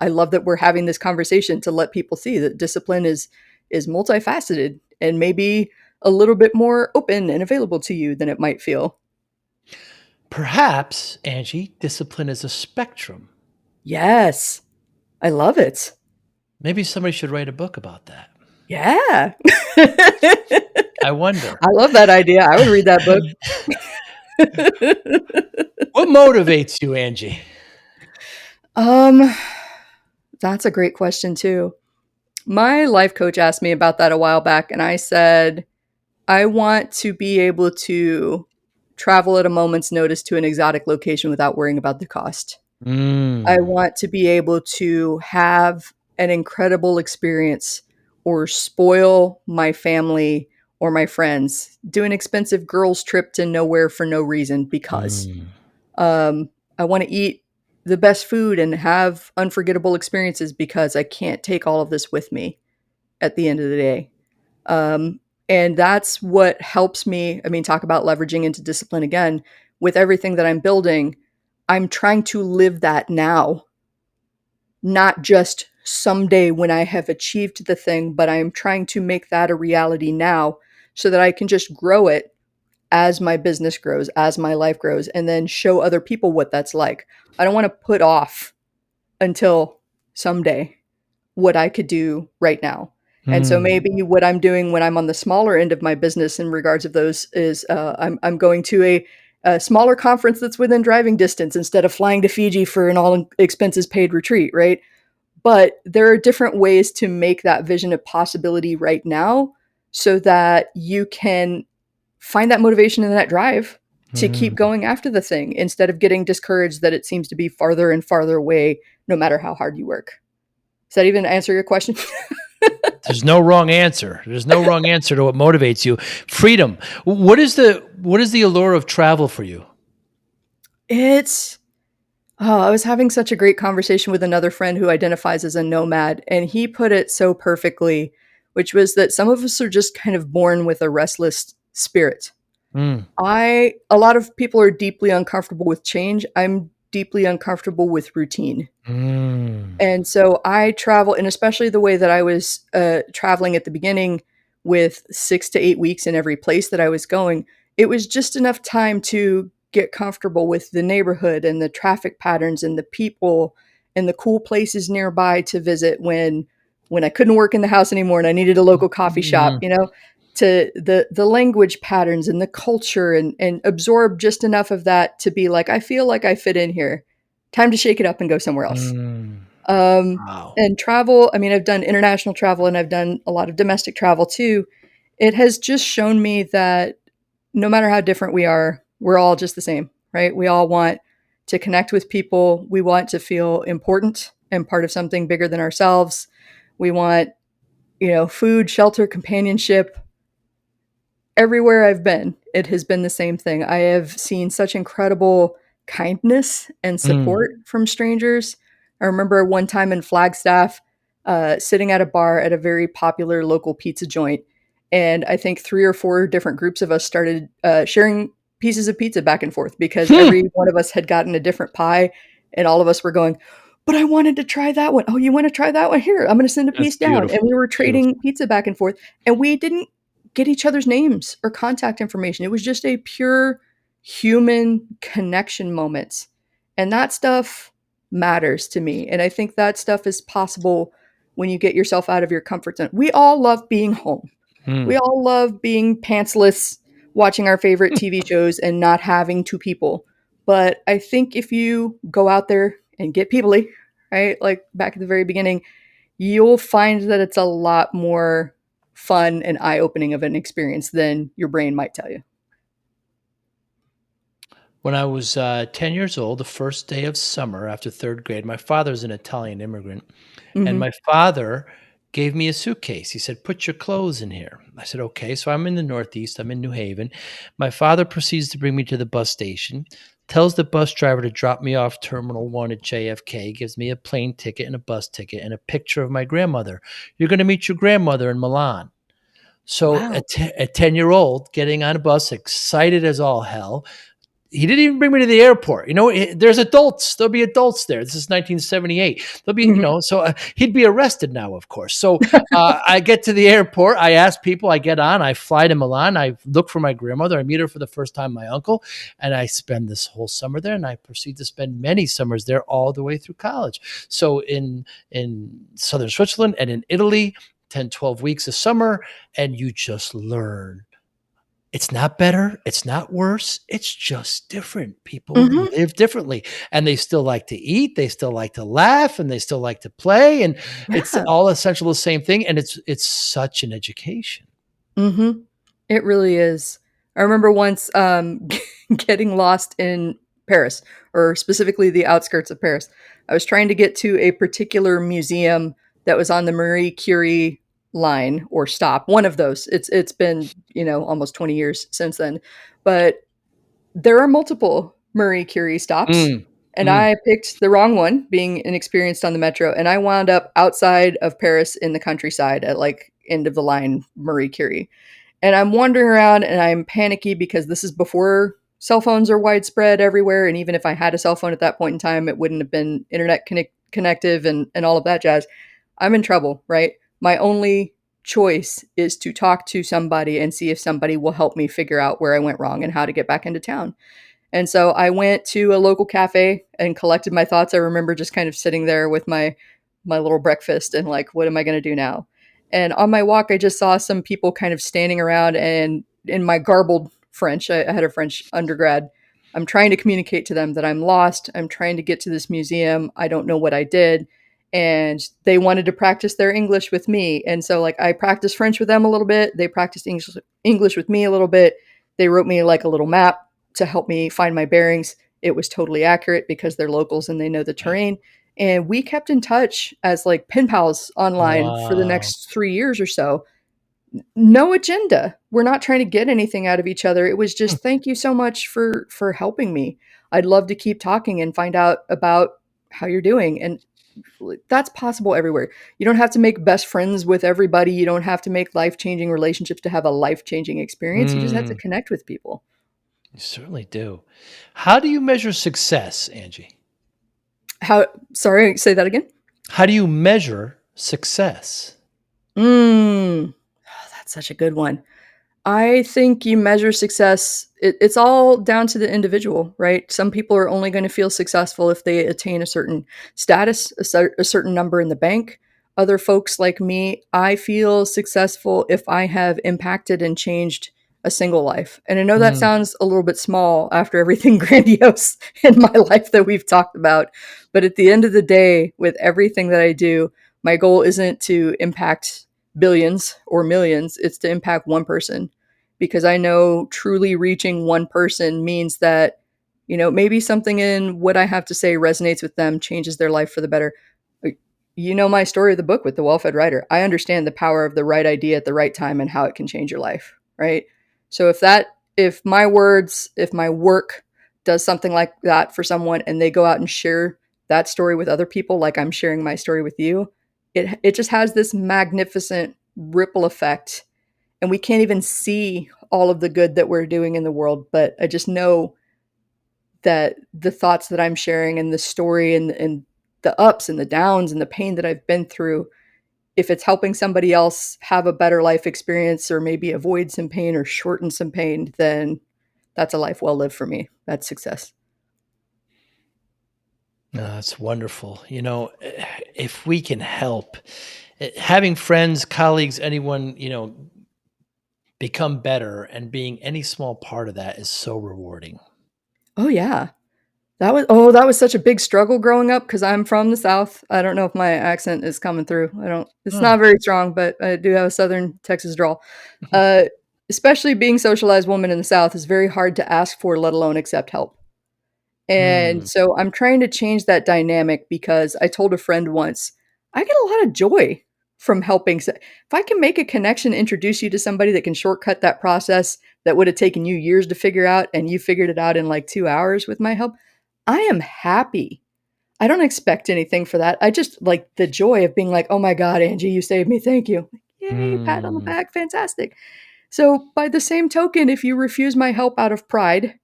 I love that we're having this conversation to let people see that discipline is multifaceted and maybe a little bit more open and available to you than it might feel. Perhaps, Angie, discipline is a spectrum. Yes, I love it. Maybe somebody should write a book about that. Yeah. I wonder. I love that idea. I would read that book. What motivates you, Angie? um, that's a great question too. My life coach asked me about that a while back, and I said, I want to be able to travel at a moment's notice to an exotic location without worrying about the cost. I Mm, want to be able to have an incredible experience or spoil my family or my friends, do an expensive girls' trip to nowhere for no reason because mm, um, I want to eat the best food and have unforgettable experiences because I can't take all of this with me at the end of the day. Um, and that's what helps me. I mean, talk about leveraging into discipline again. With everything that I'm building, I'm trying to live that now, not just someday when I have achieved the thing, but I'm trying to make that a reality now so that I can just grow it as my business grows, as my life grows, and then show other people what that's like. I don't want to put off until someday what I could do right now. And so mm. maybe what I'm doing when I'm on the smaller end of my business in regards of those is I'm going to a smaller conference that's within driving distance instead of flying to Fiji for an all expenses paid retreat, right? But there are different ways to make that vision a possibility right now so that you can find that motivation and that drive to keep Mm. going after the thing instead of getting discouraged that it seems to be farther and farther away no matter how hard you work. Does that even answer your question? There's no wrong answer. There's no wrong answer to what motivates you. Freedom. What is the allure of travel for you? It's Oh, I was having such a great conversation with another friend who identifies as a nomad, and he put it so perfectly, which was that some of us are just kind of born with a restless spirit. Mm, A lot of people are deeply uncomfortable with change. I'm deeply uncomfortable with routine. mm, And so I travel, and especially the way that I was traveling at the beginning with 6 to 8 weeks in every place that I was going, it was just enough time to get comfortable with the neighborhood and the traffic patterns and the people and the cool places nearby to visit when I couldn't work in the house anymore and I needed a local coffee shop, mhm, to the language patterns and the culture and absorb just enough of that to be like, I feel like I fit in here. Time to shake it up and go somewhere else. mm. Um, Wow. and travel, I mean, I've done international travel and I've done a lot of domestic travel too. It has just shown me that no matter how different we are, we're all just the same, right? We all want to connect with people. We want to feel important and part of something bigger than ourselves. We want, food, shelter, companionship, everywhere I've been, it has been the same thing. I have seen such incredible kindness and Mm, support from strangers. I remember one time in Flagstaff, sitting at a bar at a very popular local pizza joint, and I think 3 or 4 different groups of us started sharing pieces of pizza back and forth because hmm. every one of us had gotten a different pie, and all of us were going, but I wanted to try that one. Oh, you want to try that one? Here, I'm going to send a That's piece down. And beautiful. we were Beautiful. trading pizza back and forth, and we didn't get each other's names or contact information. It was just a pure human connection moments. And that stuff matters to me. And I think that stuff is possible when you get yourself out of your comfort zone. We all love being home. We Mm. all love being pantsless, watching our favorite TV shows and not having two people. But I think if you go out there and get peoply, right? Like back at the very beginning, you'll find that it's a lot more fun and eye-opening of an experience than your brain might tell you. When I was 10 years old, the first day of summer after third grade, my father's an Italian immigrant, and Mhm. my father gave me a suitcase. He said, "Put your clothes in here." I said, "Okay." So I'm in the Northeast. I'm in New Haven. My father proceeds to bring me to the bus station, tells the bus driver to drop me off Terminal 1 at JFK, gives me a plane ticket and a bus ticket and a picture of my grandmother. "You're going to meet your grandmother in Milan." So Wow. a 10-year-old getting on a bus, excited as all hell, he didn't even bring me to the airport. There's adults. There'll be adults there. This is 1978. There'll be, Mhm. so he'd be arrested now, of course. So I get to the airport. I ask people. I get on. I fly to Milan. I look for my grandmother. I meet her for the first time, my uncle, and I spend this whole summer there. And I proceed to spend many summers there all the way through college. So in southern Switzerland and in Italy, 10, 12 weeks a summer, and you just learn. It's not better. It's not worse. It's just different. People Mhm. live differently, and they still like to eat. They still like to laugh, and they still like to play. And it's Yeah. all essential the same thing. And it's such an education. Mhm. It really is. I remember once, getting lost in Paris, or specifically the outskirts of Paris. I was trying to get to a particular museum that was on the Marie Curie line or stop, one of those. It's been, almost 20 years since then. But there are multiple Marie Curie stops, Mm, and mm. I picked the wrong one, being inexperienced on the metro, and I wound up outside of Paris in the countryside at like end of the line Marie Curie. And I'm wandering around and I'm panicky because this is before cell phones are widespread everywhere. And even if I had a cell phone at that point in time, it wouldn't have been internet connective and all of that jazz. I'm in trouble, right? My only choice is to talk to somebody and see if somebody will help me figure out where I went wrong and how to get back into town. And so I went to a local cafe and collected my thoughts. I remember just kind of sitting there with my little breakfast and like, what am I going to do now? And on my walk, I just saw some people kind of standing around, and in my garbled French, I had a French undergrad. I'm trying to communicate to them that I'm lost. I'm trying to get to this museum. I don't know what I did. And they wanted to practice their English with me. And so, like, I practiced French with them a little bit. They practiced English with me a little bit. They wrote me like a little map to help me find my bearings. It was totally accurate because they're locals and they know the terrain. And we kept in touch as like pen pals online for the Wow. next 3 years or so. No agenda. We're not trying to get anything out of each other. It was Hmm. just thank you so much for helping me. I'd love to keep talking and find out about how you're doing. And that's possible everywhere. You don't have to make best friends with everybody. You don't have to make life-changing relationships to have a life-changing experience. You just have to Mm, connect with people. you certainly do. How do you measure success, Angie? How Sorry, say that again? How do you measure success? That's such a good one. I think you measure success, it's all down to the individual, right? Some people are only going to feel successful if they attain a certain status, a certain number in the bank. Other folks like me, I feel successful if I have impacted and changed a single life. And I know that Mm, sounds a little bit small after everything grandiose in my life that we've talked about. But at the end of the day, with everything that I do, my goal isn't to impact billions or millions, it's to impact one person, because I know truly reaching one person means that, maybe something in what I have to say resonates with them, changes their life for the better. You know my story of the book with the well-fed writer. I understand the power of the right idea at the right time and how it can change your life, right? So if my words, if my work does something like that for someone and they go out and share that story with other people like I'm sharing my story with you, it just has this magnificent ripple effect, and we can't even see all of the good that we're doing in the world. But I just know that the thoughts that I'm sharing and the story and the ups and the downs and the pain that I've been through, if it's helping somebody else have a better life experience or maybe avoid some pain or shorten some pain, then that's a life well lived for me. That's success. no, that's wonderful. If we can help, having friends, colleagues, anyone, become better and being any small part of that is so rewarding. Oh yeah. That was such a big struggle growing up because I'm from the South. I don't know if my accent is coming through. I don't It's Mm. not very strong, but I do have a Southern Texas drawl. Uh, Especially being socialized woman in the South is very hard to ask for, let alone accept help. And Mm. so I'm trying to change that dynamic because I told a friend once, I get a lot of joy from helping. If I can make a connection, introduce you to somebody that can shortcut that process that would have taken you years to figure out, and you figured it out in like 2 hours with my help, I am happy. I don't expect anything for that. I just like the joy of being like, oh my God, Angie, you saved me. Thank you. Yay, pat on the Mm, back. Fantastic. So, by the same token, if you refuse my help out of pride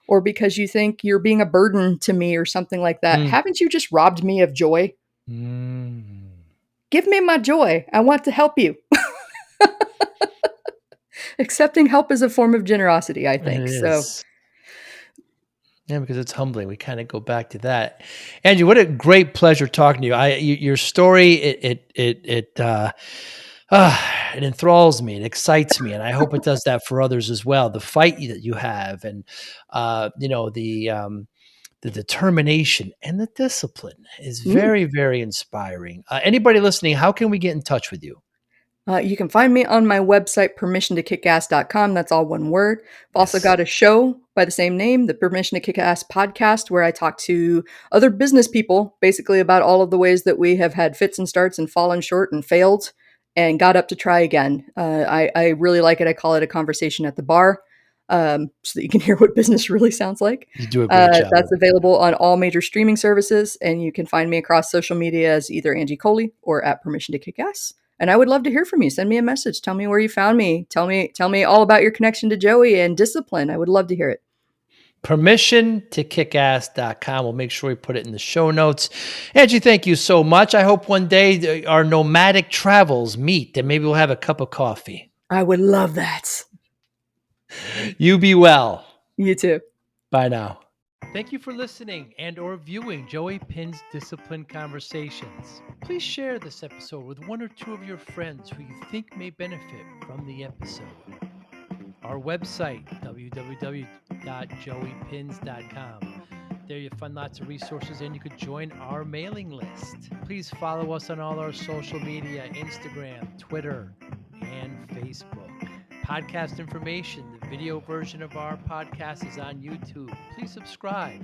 or because you think you're being a burden to me or something like that, mm, haven't you just robbed me of joy? mm. Give me my joy. I want to help you. Accepting help is a form of generosity, I It think. So, is. Yeah, because it's humbling. We kind of go back to that. Angie, what a great pleasure talking to you. Your story, it enthralls me, it excites me, and I hope it does that for others as well. The fight that you have, and the determination and the discipline is mm. very, very inspiring. Anybody listening, how can we get in touch with you? You can find me on my website, permissiontokickass.com. That's all one word. I've also Yes. got a show by the same name, the Permission to Kick Ass podcast, where I talk to other business people basically about all of the ways that we have had fits and starts and fallen short and failed and got up to try again. I really like it. I call it a conversation at the bar, so that you can hear what business really sounds like. You do a great job with That's it. available on all major streaming services, and you can find me across social media as either Angie Colee or at Permission to Kick Ass. And I would love to hear from you. Send me a message. Tell me where you found me. Tell me all about your connection to Joey and discipline. I would love to hear it. Permissiontokickass.com. We'll make sure we put it in the show notes. Angie, thank you so much. I hope one day our nomadic travels meet and maybe we'll have a cup of coffee. I would love that. You be well. You too. Bye now. Thank you for listening and or viewing Joey Pinz Disciple Conversations. Please share this episode with one or two of your friends who you think may benefit from the episode. Our website, www.joeypins.com. There you'll find lots of resources and you could join our mailing list. Please follow us on all our social media, Instagram, Twitter, and Facebook. Podcast information, the video version of our podcast is on YouTube. Please subscribe.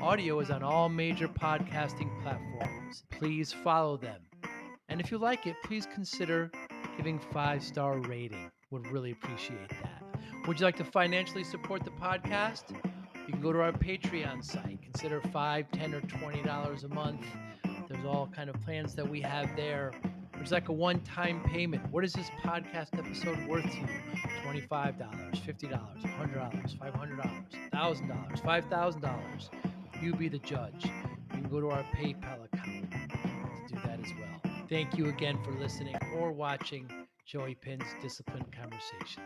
Audio is on all major podcasting platforms. Please follow them. And if you like it, please consider giving 5-star rating. Would really appreciate that. Would you like to financially support the podcast? You can go to our Patreon site. Consider $5, $10, or $20 a month. There's all kind of plans that we have there. There's like a one-time payment. What is this podcast episode worth to you? $25, $50, $100, $500, $1,000, $5,000. You be the judge. You can go to our PayPal account to do that as well. Thank you again for listening or watching Joey Pinz Disciple Conversations.